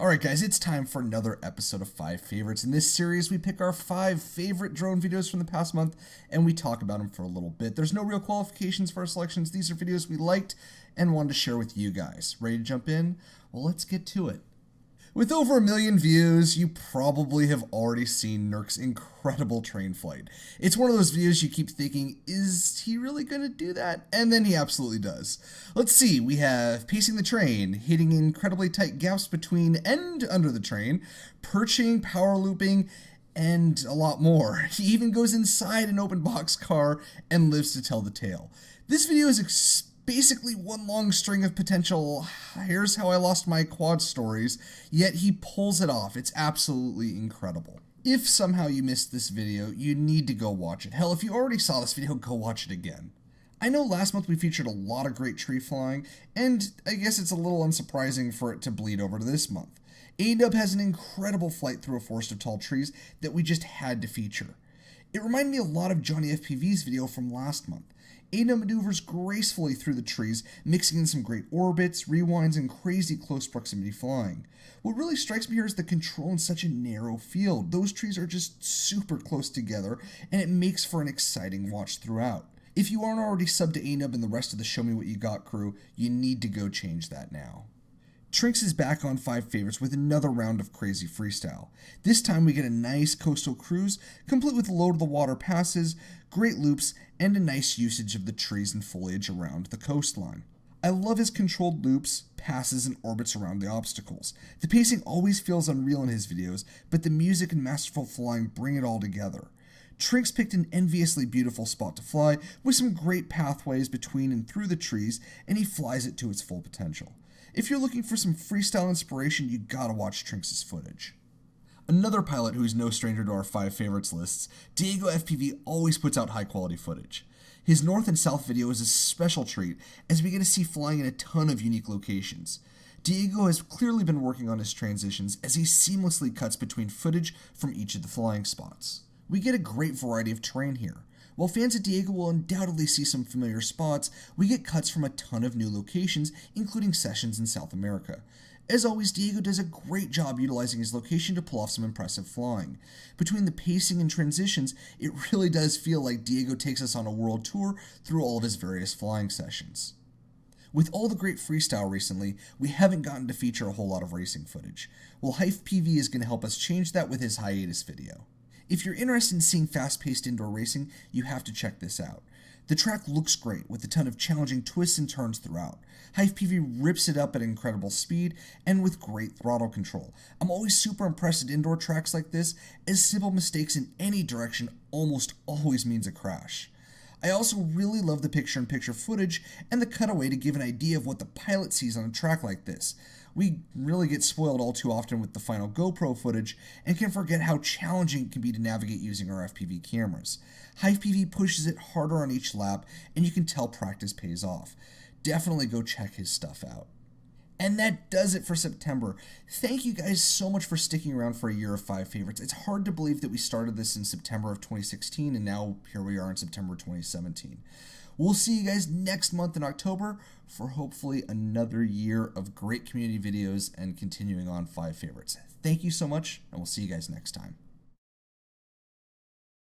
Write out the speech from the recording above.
Alright guys, it's time for another episode of 5 Favorites. In this series, we pick our 5 favorite drone videos from the past month, and we talk about them for a little bit. There's no real qualifications for our selections. These are videos we liked and wanted to share with you guys. Ready to jump in? Well, let's get to it. With over 1 million views, you probably have already seen Nurk's incredible train flight. It's one of those videos you keep thinking, is he really going to do that? And then he absolutely does. Let's see, we have pacing the train, hitting incredibly tight gaps between and under the train, perching, power looping, and a lot more. He even goes inside an open box car and lives to tell the tale. This video is basically one long string of potential here's how I lost my quad stories, yet he pulls it off. It's absolutely incredible. If somehow you missed this video, you need to go watch it. Hell, if you already saw this video, go watch it again. I know last month we featured a lot of great tree flying, and I guess it's a little unsurprising for it to bleed over to this month. A-Dub has an incredible flight through a forest of tall trees that we just had to feature. It reminded me a lot of Johnny FPV's video from last month. A-Dub maneuvers gracefully through the trees, mixing in some great orbits, rewinds, and crazy close proximity flying. What really strikes me here is the control in such a narrow field. Those trees are just super close together, and it makes for an exciting watch throughout. If you aren't already subbed to A-Dub and the rest of the Show Me What You Got crew, you need to go change that now. Trinx is back on 5 Favorites with another round of crazy freestyle. This time we get a nice coastal cruise, complete with low-to-the-water passes, great loops, and a nice usage of the trees and foliage around the coastline. I love his controlled loops, passes, and orbits around the obstacles. The pacing always feels unreal in his videos, but the music and masterful flying bring it all together. Trinx picked an enviously beautiful spot to fly, with some great pathways between and through the trees, and he flies it to its full potential. If you're looking for some freestyle inspiration, you gotta watch Trinx's footage. Another pilot who is no stranger to our 5 Favorites lists, Diego FPV always puts out high quality footage. His north and south video is a special treat, as we get to see flying in a ton of unique locations. Diego has clearly been working on his transitions as he seamlessly cuts between footage from each of the flying spots. We get a great variety of terrain here. While fans of Diego will undoubtedly see some familiar spots, we get cuts from a ton of new locations, including sessions in South America. As always, Diego does a great job utilizing his location to pull off some impressive flying. Between the pacing and transitions, it really does feel like Diego takes us on a world tour through all of his various flying sessions. With all the great freestyle recently, we haven't gotten to feature a whole lot of racing footage. Well, HypePV is going to help us change that with his hiatus video. If you're interested in seeing fast-paced indoor racing, you have to check this out. The track looks great, with a ton of challenging twists and turns throughout. HypePV rips it up at incredible speed, and with great throttle control. I'm always super impressed at indoor tracks like this, as simple mistakes in any direction almost always means a crash. I also really love the picture-in-picture footage and the cutaway to give an idea of what the pilot sees on a track like this. We really get spoiled all too often with the final GoPro footage and can forget how challenging it can be to navigate using our FPV cameras. HypePV pushes it harder on each lap, and you can tell practice pays off. Definitely go check his stuff out. And that does it for September. Thank you guys so much for sticking around for a year of 5 Favorites. It's hard to believe that we started this in September of 2016, and now here we are in September 2017. We'll see you guys next month in October for hopefully another year of great community videos and continuing on 5 Favorites. Thank you so much, and we'll see you guys next time.